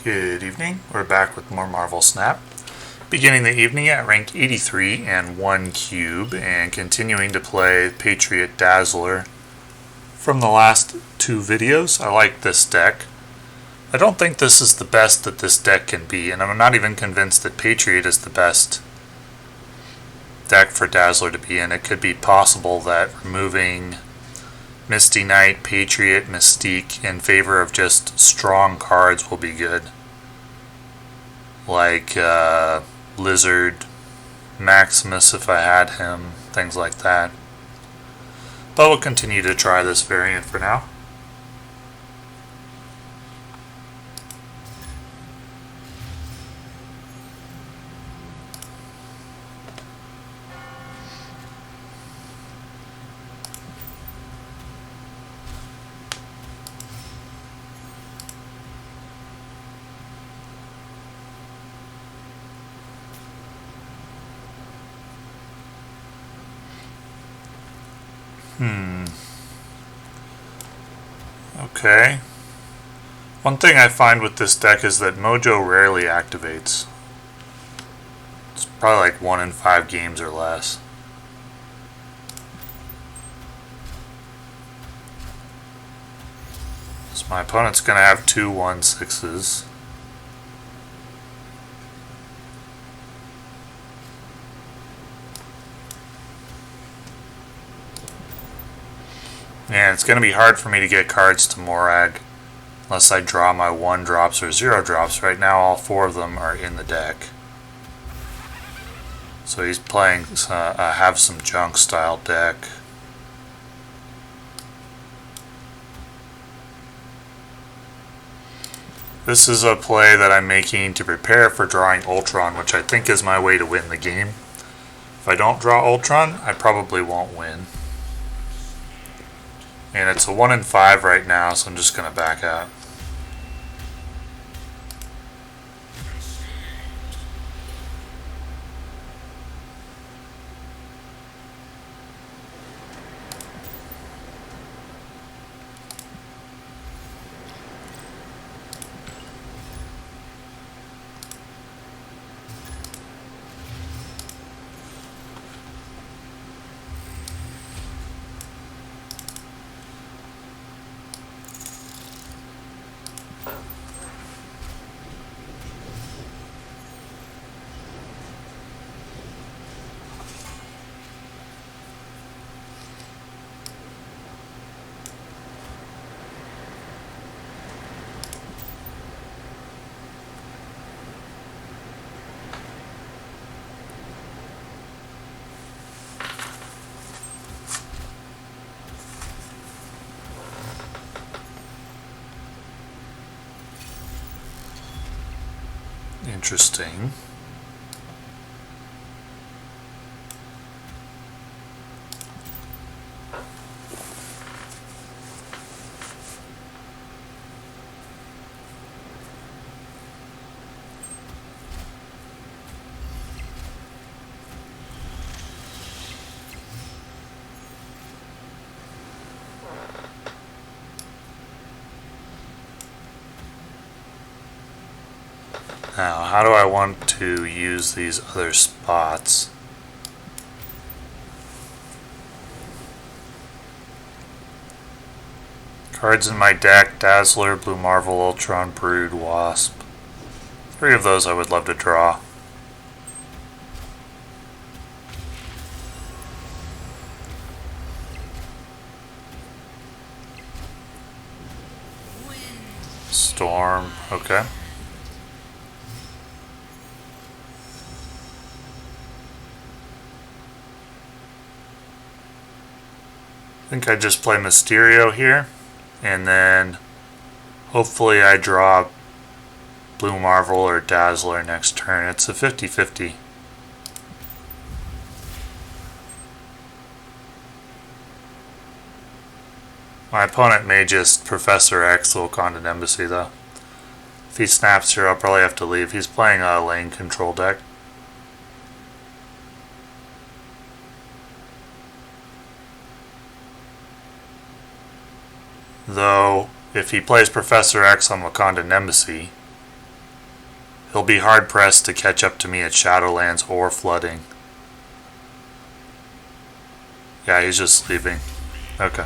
Good evening. We're back with more Marvel Snap. Beginning the evening at rank 83 and 1 cube, and continuing to play Patriot Dazzler. From the last two videos, I like this deck. I don't think this is the best that this deck can be, and I'm not even convinced that Patriot is the best deck for Dazzler to be in. It could be possible that removing Misty Knight, Patriot, Mystique in favor of just strong cards will be good. Like Lizard, Maximus if I had him, things like that. But we'll continue to try this variant for now. Okay. One thing I find with this deck is that Mojo rarely activates. It's probably like 1 in 5 games or less. So my opponent's going to have 2 1/6s. And it's going to be hard for me to get cards to Morag unless I draw my 1 drops or 0 drops. Right now all 4 of them are in the deck. So he's playing a have some junk style deck. This is a play that I'm making to prepare for drawing Ultron, which I think is my way to win the game. If I don't draw Ultron, I probably won't win. And it's a 1 in 5 right now, so I'm just going to back out. Interesting. Now, how do I want to use these other spots? Cards in my deck: Dazzler, Blue Marvel, Ultron, Brood, Wasp. 3 of those I would love to draw. Storm, okay. I think I just play Mysterio here, and then hopefully I draw Blue Marvel or Dazzler next turn. It's a 50-50. My opponent may just Professor X Wakanda Embassy though. If he snaps here, I'll probably have to leave. He's playing a lane control deck. Though, if he plays Professor X on Wakanda Embassy, He'll be hard-pressed to catch up to me at Shadowlands or Flooding. Yeah, he's just sleeping. Okay.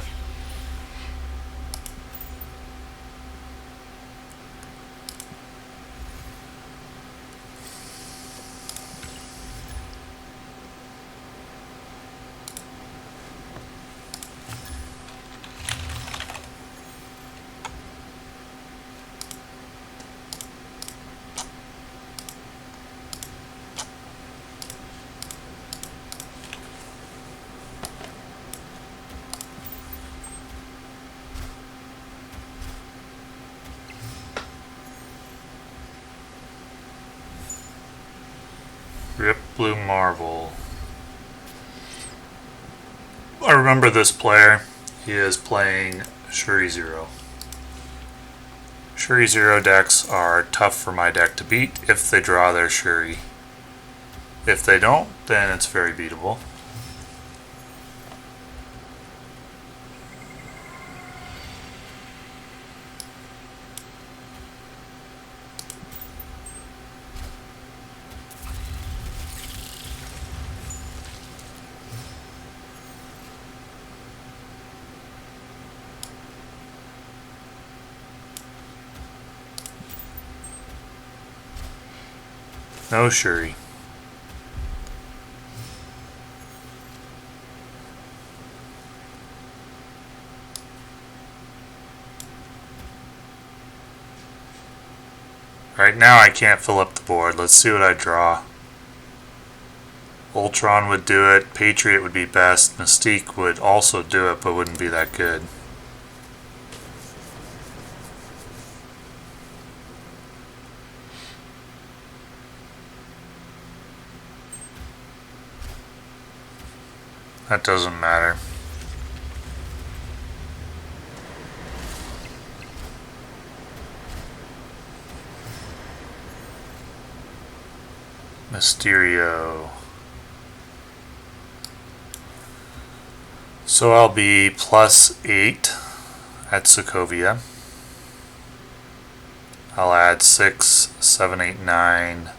Rip Blue Marvel. I remember this player. He is playing Shuri Zero. Shuri Zero decks are tough for my deck to beat if they draw their Shuri. If they don't, then it's very beatable. No Shuri. Right now I can't fill up the board. Let's see what I draw. Ultron would do it. Patriot would be best. Mystique would also do it, but wouldn't be that good. That doesn't matter. Mysterio. So I'll be +8 at Sokovia. I'll add 6, 7, 8, 9.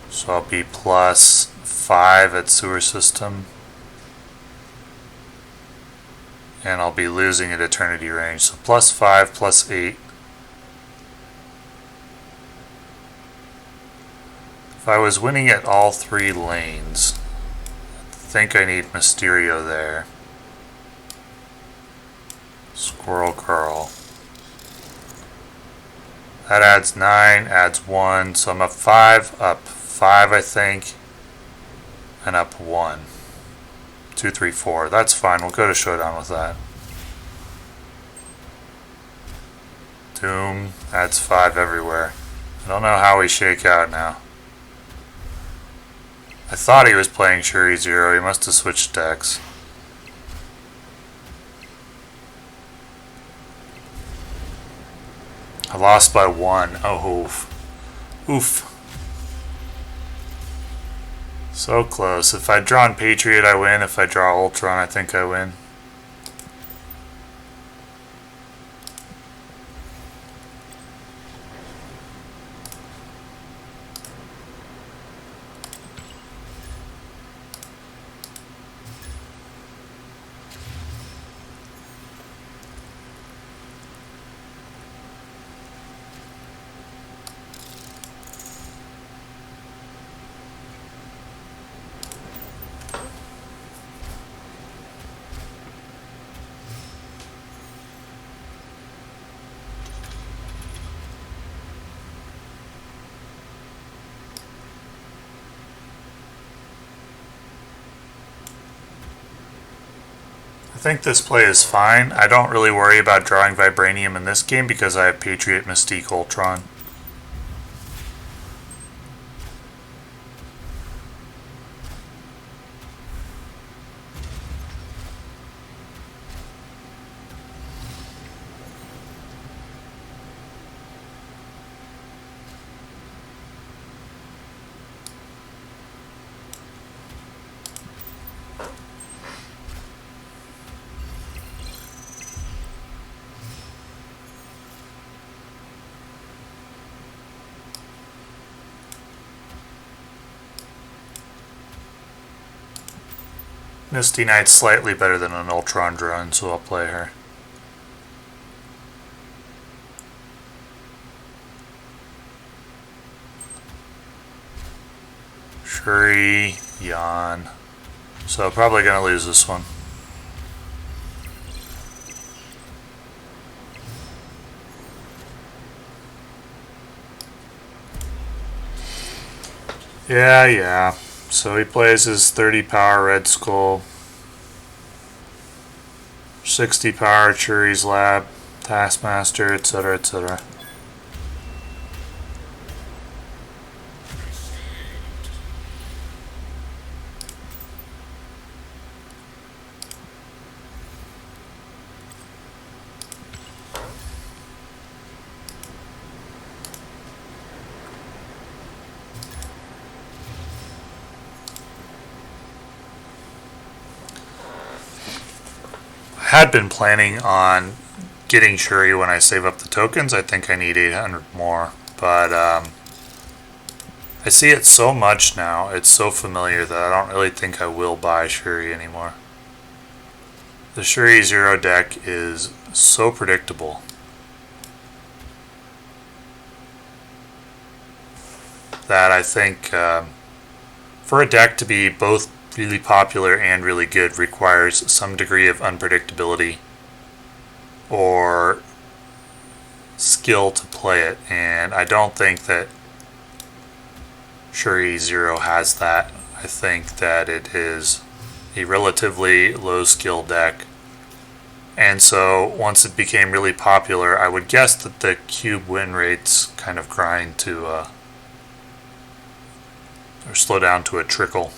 So I'll be +5 at Sewer System. And I'll be losing at Eternity Range. So +5, +8. If I was winning at all 3 lanes, I think I need Mysterio there. Squirrel Curl. That adds 9, adds 1, so I'm up 5 I think, and up 1. 2, 3, 4. That's fine. We'll go to Showdown with that. Doom adds 5 everywhere. I don't know how we shake out now. I thought he was playing Shuri Zero. He must have switched decks. I lost by 1. Oh, oof. Oof. So close. If I'd drawn Patriot, I win. If I draw Ultron, I think I win. I think this play is fine. I don't really worry about drawing Vibranium in this game because I have Patriot, Mystique, Ultron. Misty Knight's slightly better than an Ultron drone, so I'll play her. Shuri, Yan. So probably gonna lose this one. Yeah. So he plays his 30 power Red Skull, 60 power Shuri's Lab, Taskmaster, etc., etc. Had been planning on getting Shuri when I save up the tokens. I think I need 800 more, but I see it so much now, it's so familiar that I don't really think I will buy Shuri anymore. The Shuri Zero deck is so predictable that I think for a deck to be both really popular and really good requires some degree of unpredictability or skill to play it, and I don't think that Shuri Zero has that. I think that it is a relatively low skill deck, and so once it became really popular, I would guess that the cube win rates kind of grind to or slow down to a trickle.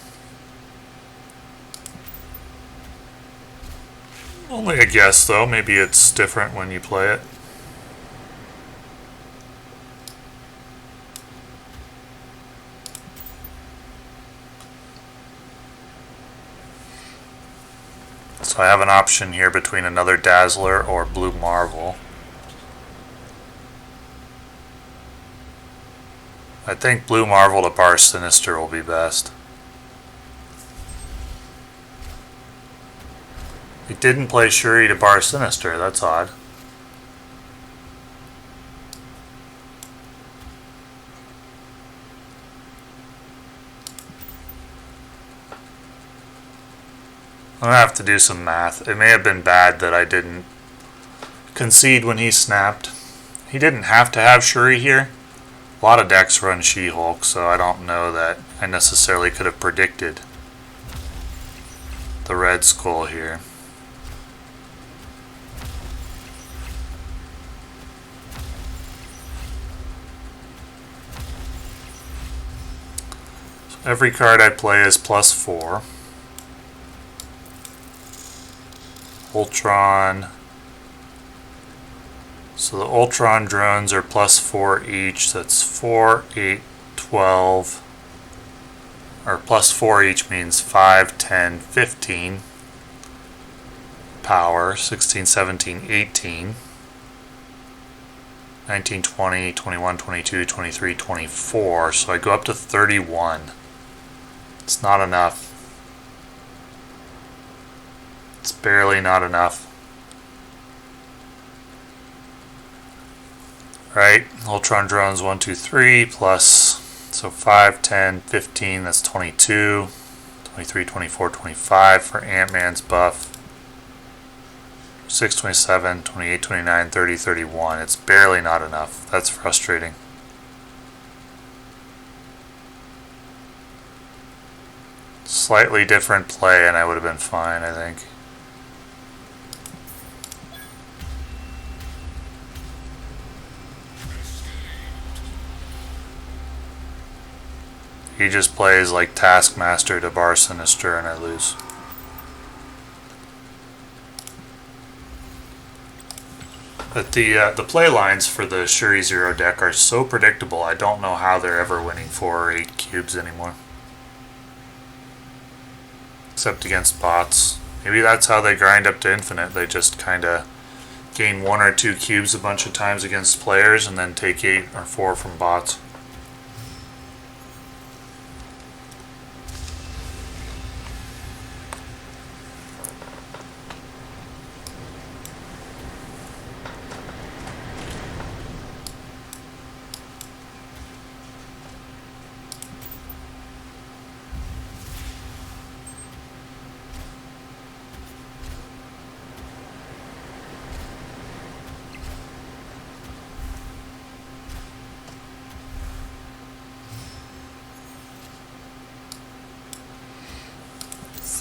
Only a guess, though. Maybe it's different when you play it. So I have an option here between another Dazzler or Blue Marvel. I think Blue Marvel to Bar Sinister will be best. He didn't play Shuri to Bar Sinister, that's odd. I'm gonna have to do some math. It may have been bad that I didn't concede when he snapped. He didn't have to have Shuri here. A lot of decks run She-Hulk, so I don't know that I necessarily could have predicted the Red Skull here. Every card I play is +4. Ultron. So the Ultron drones are +4 each. That's 4, 8, 12. Or +4 each means 5, 10, 15. Power. 16, 17, 18. 19, 20, 21, 22, 23, 24. So I go up to 31. It's not enough. It's barely not enough. Right, Ultron drones 1, 2, 3 plus, so 5, 10, 15, that's 22, 23, 24, 25 for Ant-Man's buff. 6, 27, 28, 29, 30, 31. It's barely not enough. That's frustrating. Slightly different play and I would have been fine, I think. He just plays like Taskmaster to Bar Sinister and I lose. But the play lines for the Shuri Zero deck are so predictable, I don't know how they're ever winning 4 or 8 cubes anymore. Except against bots. Maybe that's how they grind up to infinite. They just kind of gain 1 or 2 cubes a bunch of times against players and then take 8 or 4 from bots.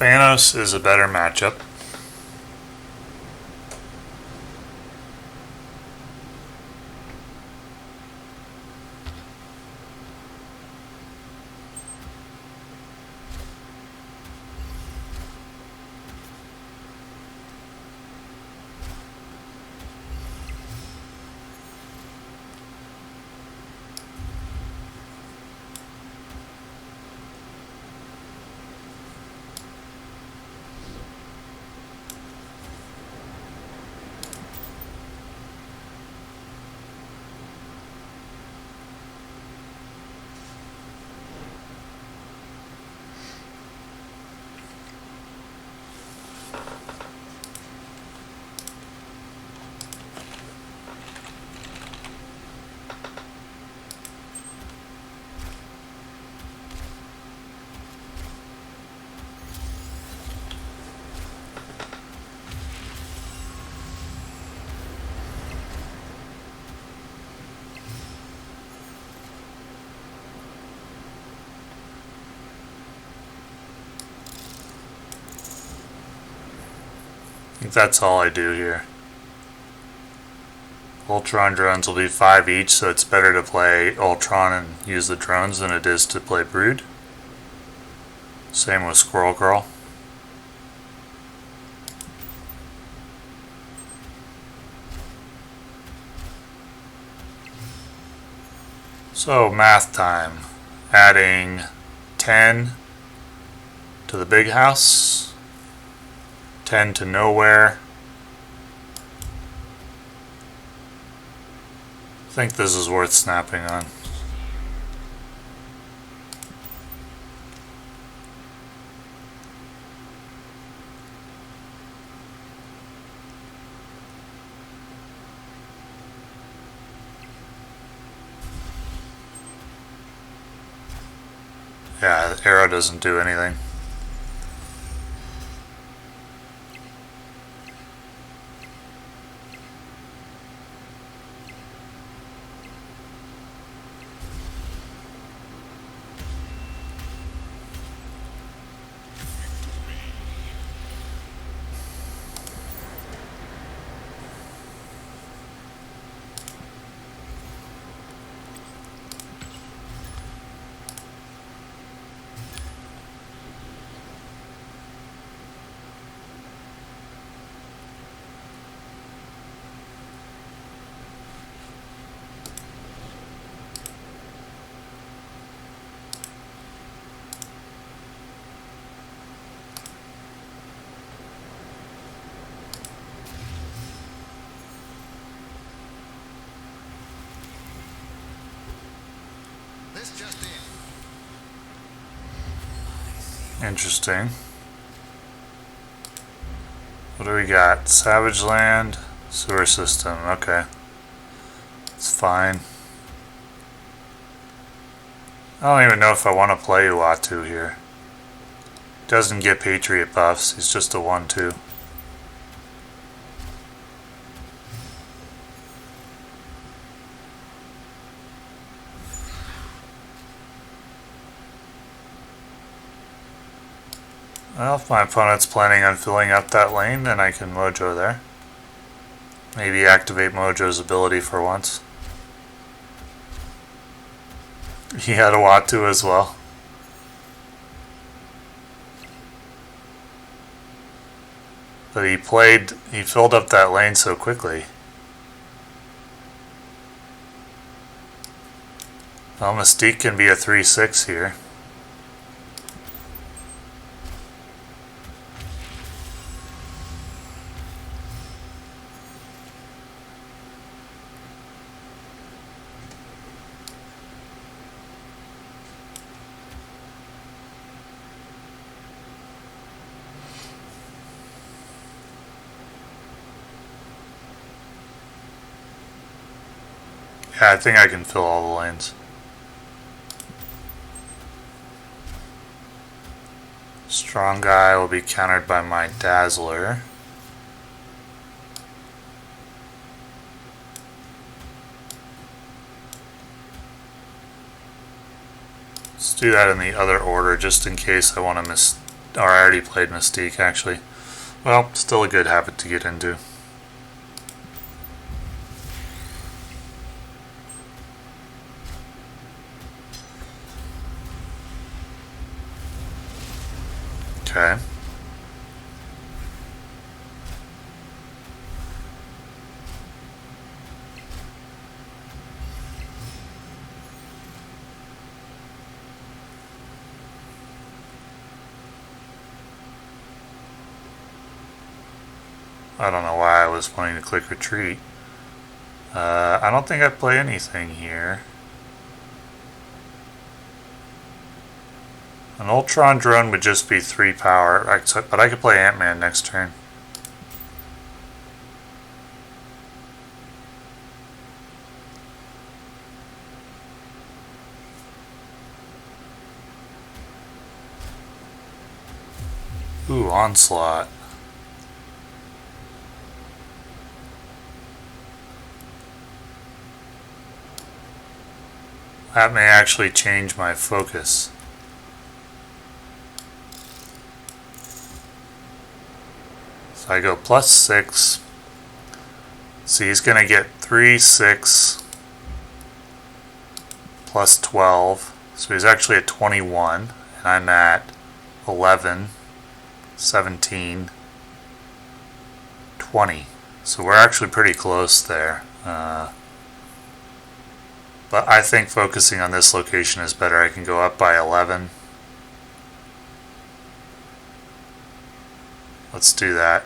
Thanos is a better matchup. I think that's all I do here. Ultron drones will be 5 each, so it's better to play Ultron and use the drones than it is to play Brood. Same with Squirrel Girl. So math time. Adding 10 to the big house, 10 to nowhere. I think this is worth snapping on. Yeah, the arrow doesn't do anything. Interesting. What do we got? Savage Land, sewer system. Okay. It's fine. I don't even know if I want to play Uatu here. Doesn't get Patriot buffs. He's just a 1/2. Well, if my opponent's planning on filling up that lane, then I can Mojo there. Maybe activate Mojo's ability for once. He had a Uatu as well. But he filled up that lane so quickly. Well, Mystique can be a 3/6 here. Yeah, I think I can fill all the lanes. Strong guy will be countered by my Dazzler. Let's do that in the other order just in case I want to or I already played Mystique actually. Well, still a good habit to get into. Okay. I don't know why I was wanting to click retreat. I don't think I play anything here. An Ultron drone would just be 3 power, but I could play Ant-Man next turn. Ooh, Onslaught. That may actually change my focus. So I go +6. So he's going to get 3, 6, +12. So he's actually at 21. And I'm at 11, 17, 20. So we're actually pretty close there. But I think focusing on this location is better. I can go up by 11. Let's do that.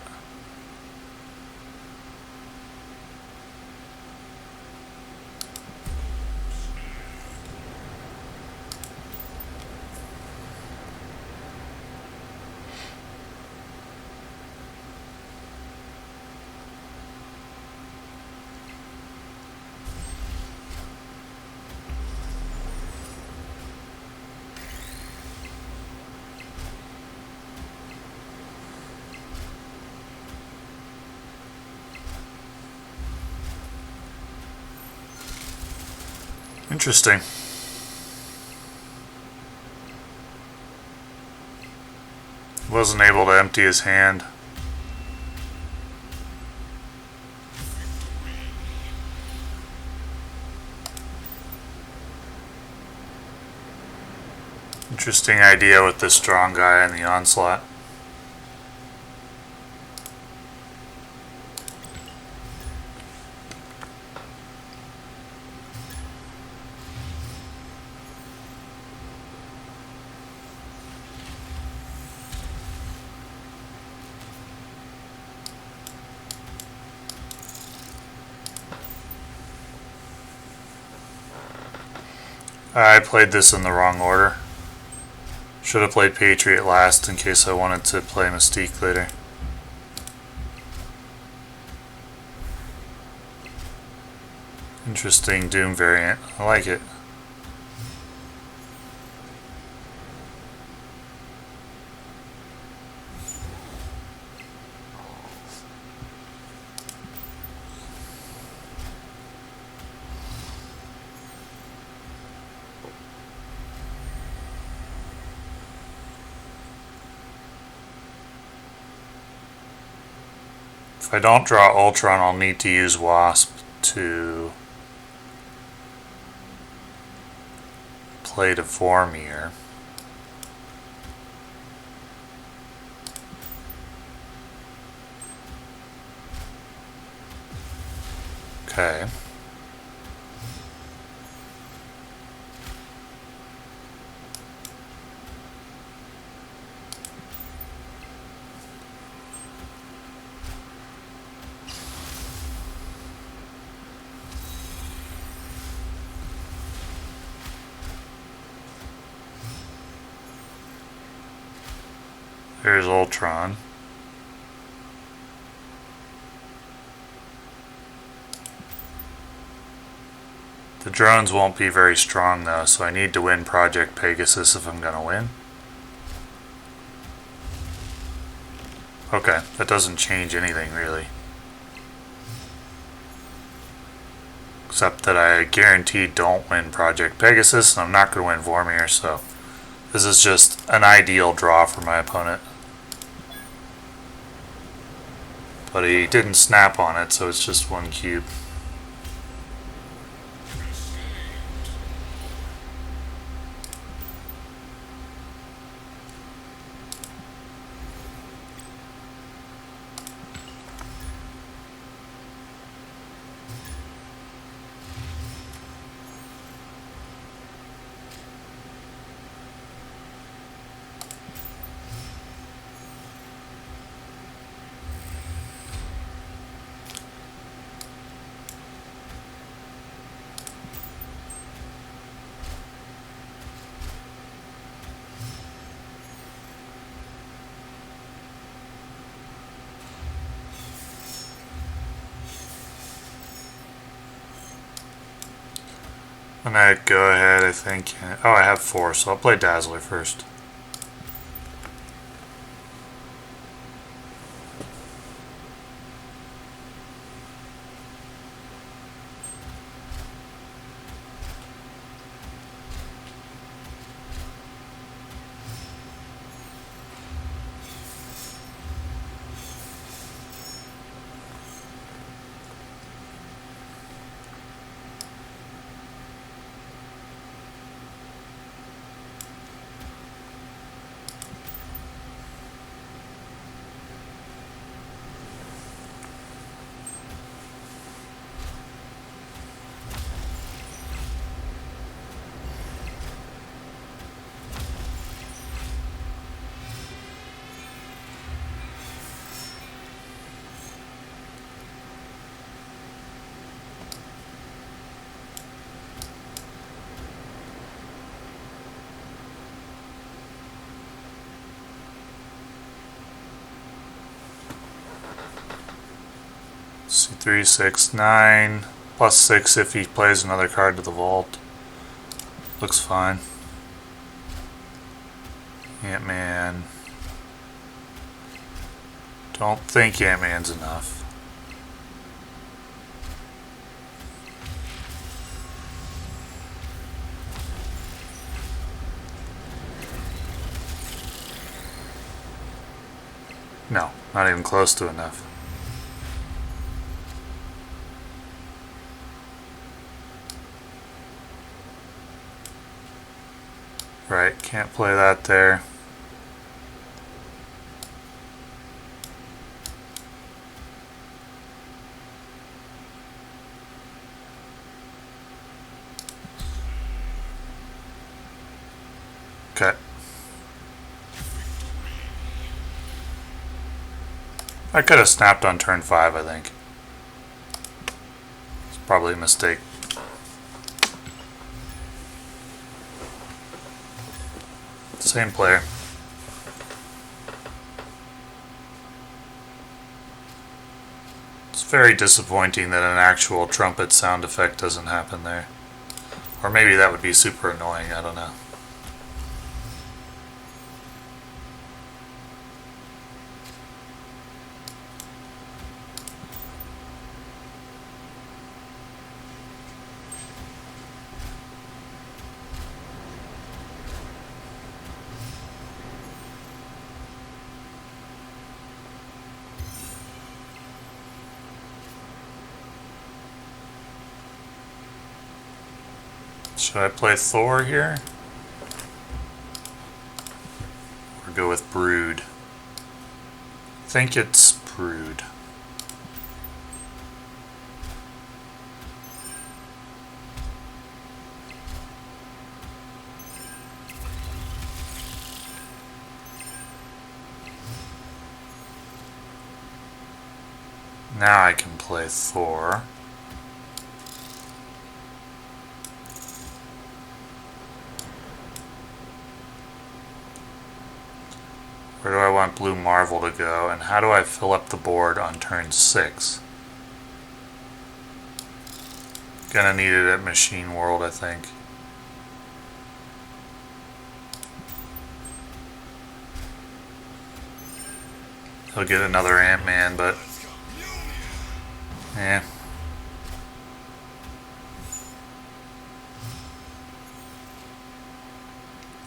Interesting. Wasn't able to empty his hand. Interesting idea with the strong guy in the Onslaught. I played this in the wrong order. Should have played Patriot last in case I wanted to play Mystique later. Interesting Doom variant. I like it. If I don't draw Ultron, I'll need to use Wasp to play to Vormir. Okay. There's Ultron. The drones won't be very strong though, so I need to win Project Pegasus if I'm gonna win. Okay, that doesn't change anything really. Except that I guaranteed don't win Project Pegasus, and I'm not going to win Vormir, so This is just an ideal draw for my opponent. But he didn't snap on it, so it's just 1 cube. I'm gonna go ahead, I think. Oh, I have 4, so I'll play Dazzler first. C3, 6, 9, plus 6 if he plays another card to the vault. Looks fine. Ant-Man. Don't think Ant-Man's enough. No, not even close to enough. Right, can't play that there. Okay. I could have snapped on turn 5, I think. It's probably a mistake. Same player. It's very disappointing that an actual trumpet sound effect doesn't happen there. Or maybe that would be super annoying, I don't know. Should I play Thor here? Or go with Brood? I think it's Brood. Now I can play Thor. Where do I want Blue Marvel to go, and how do I fill up the board on turn 6? Gonna need it at Machine World, I think. He'll get another Ant-Man, but... eh.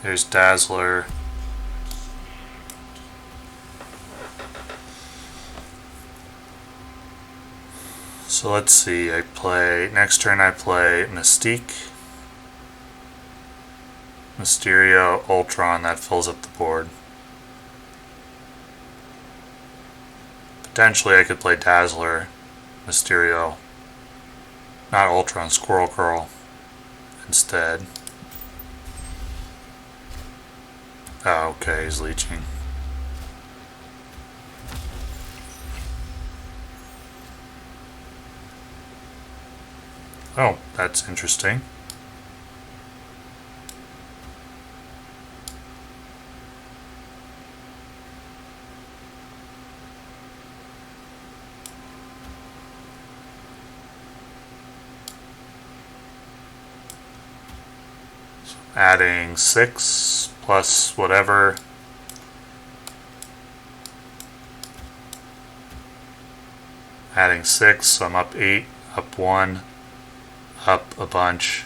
There's Dazzler. So let's see, next turn I play Mystique, Mysterio, Ultron. That fills up the board. Potentially I could play Dazzler, Mysterio, not Ultron, Squirrel Girl instead. Oh, okay, he's leeching. Oh, that's interesting. So adding 6 plus whatever. Adding 6, so I'm up 8, up 1. Up a bunch.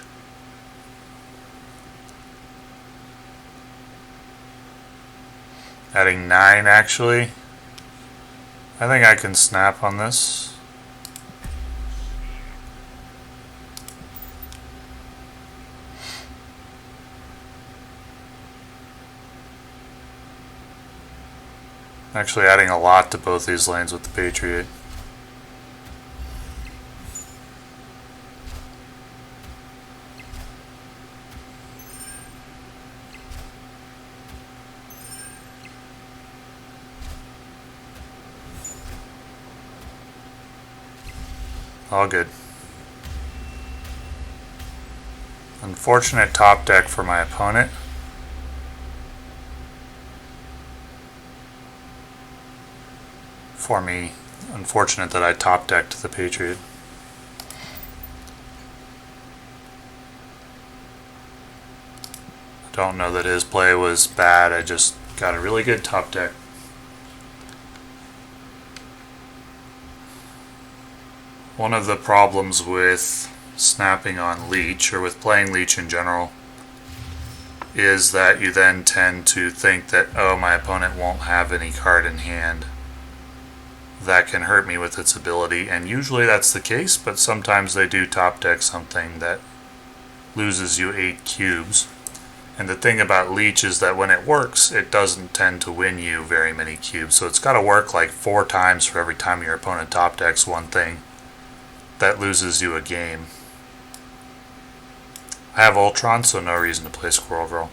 Adding 9 actually. I think I can snap on this. Actually adding a lot to both these lanes with the Patriot. All good. Unfortunate top deck for my opponent. For me, unfortunate that I top decked the Patriot. I don't know that his play was bad, I just got a really good top deck. One of the problems with snapping on Leech, or with playing Leech in general, is that you then tend to think that, oh, my opponent won't have any card in hand that can hurt me with its ability, and usually that's the case, but sometimes they do top deck something that loses you 8 cubes. And the thing about Leech is that when it works, it doesn't tend to win you very many cubes, so it's got to work like 4 times for every time your opponent top decks one thing that loses you a game. I have Ultron, so no reason to play Squirrel Girl.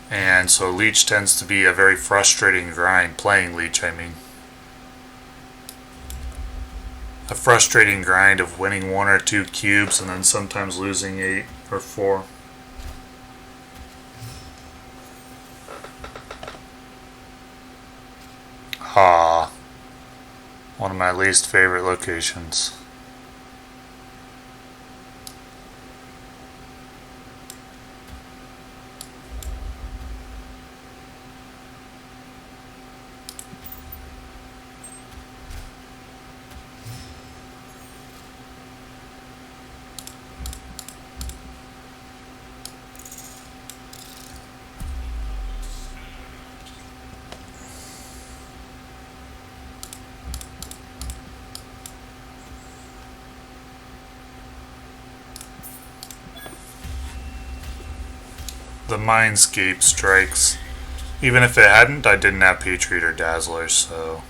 And so Leech tends to be a very frustrating grind, playing Leech, I mean. A frustrating grind of winning 1 or 2 cubes and then sometimes losing 8 or 4. Ah. One of my least favorite locations. The Mindscape strikes. Even if it hadn't, I didn't have Patriot or Dazzler, so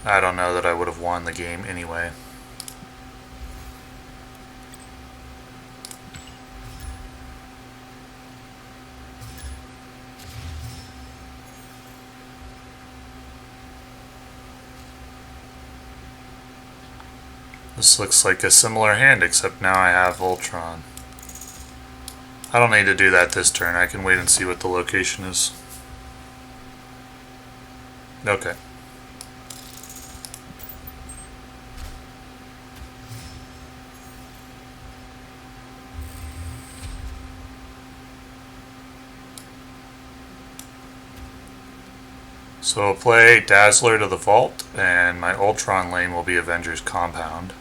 I don't know that I would have won the game anyway. This looks like a similar hand, except now I have Ultron. I don't need to do that this turn. I can wait and see what the location is. Okay. So I'll play Dazzler to the vault, and my Ultron lane will be Avengers Compound.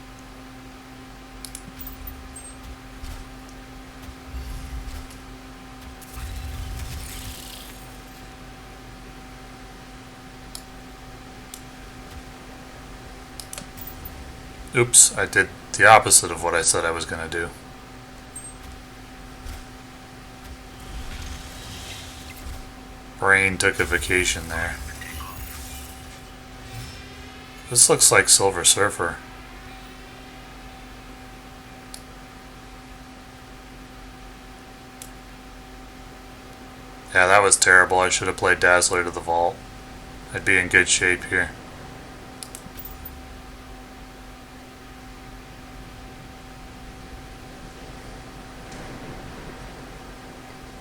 Oops, I did the opposite of what I said I was going to do. Brain took a vacation there. This looks like Silver Surfer. Yeah, that was terrible. I should have played Dazzler to the vault. I'd be in good shape here.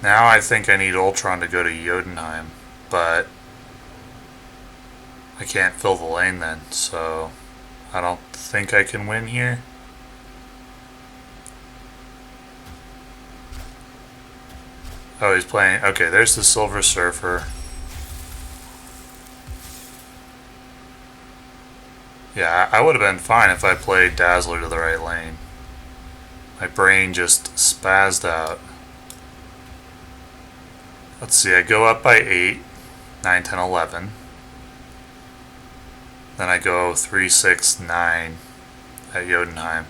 Now I think I need Ultron to go to Jotunheim, but I can't fill the lane then, so I don't think I can win here. Oh, he's playing. Okay, there's the Silver Surfer. Yeah, I would have been fine if I played Dazzler to the right lane. My brain just spazzed out. Let's see, I go up by 8, 9, 10, 11. Then I go 3, 6, 9 at Jotunheim.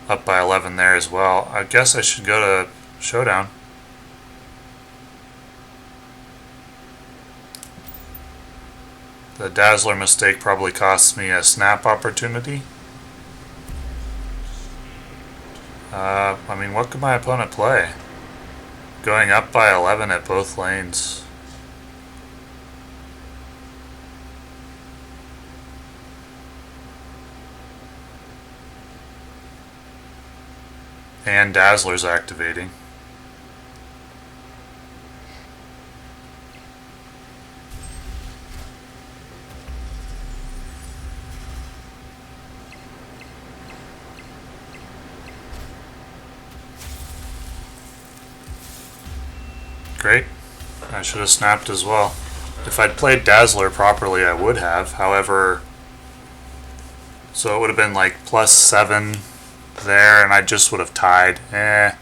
Up by 11 there as well. I guess I should go to Showdown. The Dazzler mistake probably costs me a snap opportunity. I mean, what could my opponent play? Going up by 11 at both lanes. And Dazzler's activating. Great. I should have snapped as well. If I'd played Dazzler properly, I would have. However, so it would have been like +7 there, and I just would have tied. I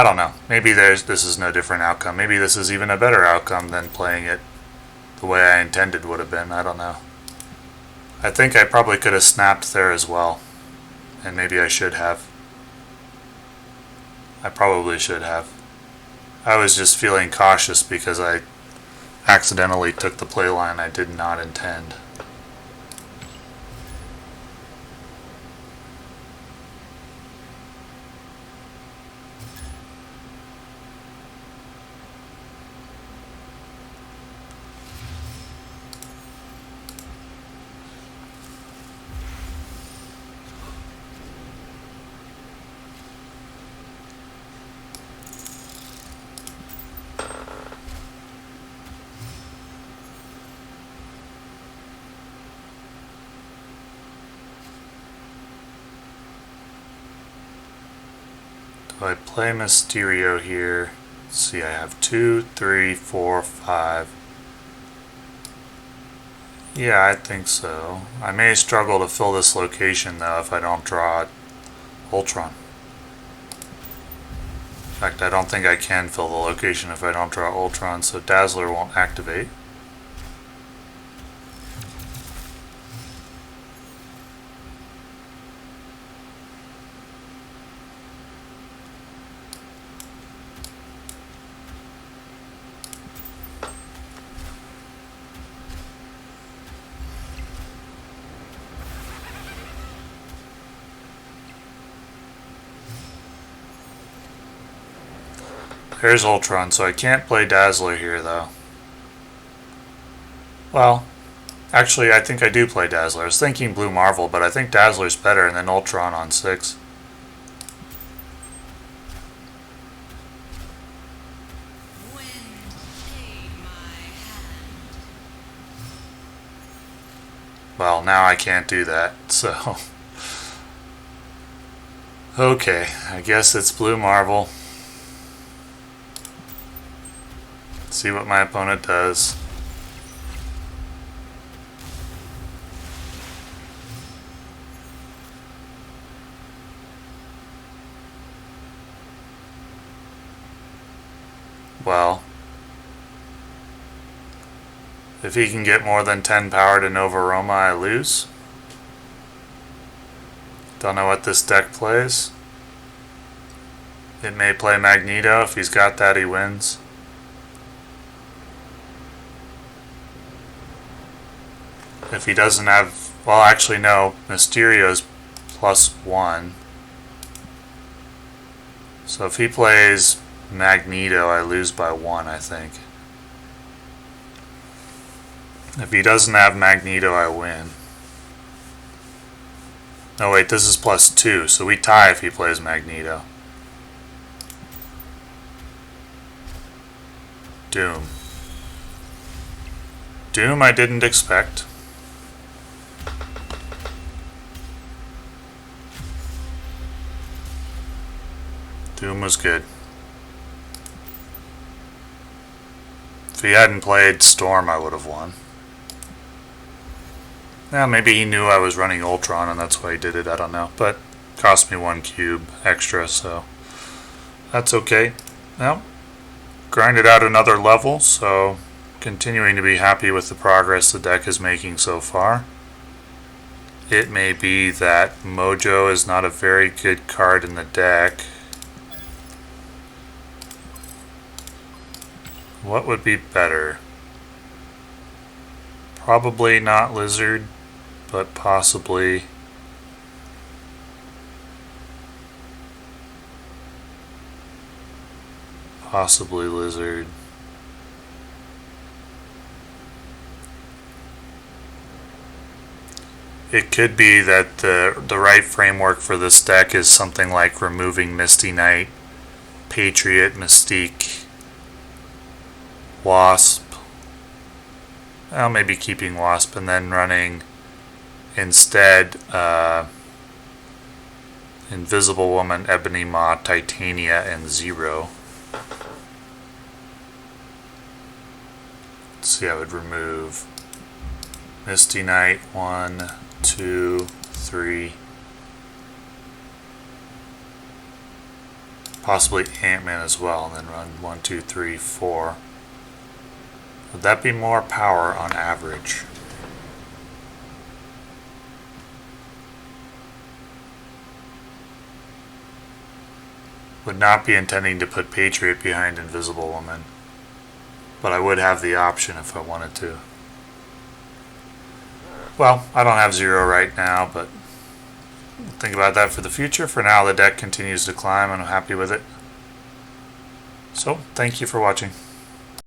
don't know. Maybe this is no different outcome. Maybe this is even a better outcome than playing it the way I intended would have been. I don't know. I think I probably could have snapped there as well, and maybe I should have. I probably should have. I was just feeling cautious because I accidentally took the play line I did not intend. Do I play Mysterio here? Let's see, I have 2, 3, 4, 5. Yeah, I think so. I may struggle to fill this location though if I don't draw Ultron. In fact, I don't think I can fill the location if I don't draw Ultron, so Dazzler won't activate. There's Ultron, so I can't play Dazzler here, though. Well, actually, I think I do play Dazzler. I was thinking Blue Marvel, but I think Dazzler's better, and then Ultron on 6. Well, now I can't do that, so... Okay, I guess it's Blue Marvel. See what my opponent does. Well, if he can get more than 10 power to Nova Roma, I lose. Don't know what this deck plays. It may play Magneto. If he's got that, he wins. If he doesn't have... Well, actually, no. Mysterio's +1. So if he plays Magneto, I lose by 1, I think. If he doesn't have Magneto, I win. No, wait, this is +2, so we tie if he plays Magneto. Doom. Doom I didn't expect. Doom was good. If he hadn't played Storm, I would have won. Yeah, maybe he knew I was running Ultron and that's why he did it, I don't know. But it cost me 1 cube extra, so that's okay. Well, grinded out another level, so continuing to be happy with the progress the deck is making so far. It may be that Mojo is not a very good card in the deck. What would be better? Probably not Lizard, but possibly Lizard. It could be that the right framework for this deck is something like removing Misty Knight, Patriot, Mystique, Wasp. Well, maybe keeping Wasp and then running instead Invisible Woman, Ebony Maw, Titania, and Zero. Let's see, I would remove Misty Knight, 1, 2, 3. Possibly Ant-Man as well, and then run 1, 2, 3, 4. Would that be more power on average? Would not be intending to put Patriot behind Invisible Woman, but I would have the option if I wanted to. Well, I don't have Zero right now, but think about that for the future. For now, the deck continues to climb and I'm happy with it. So, thank you for watching.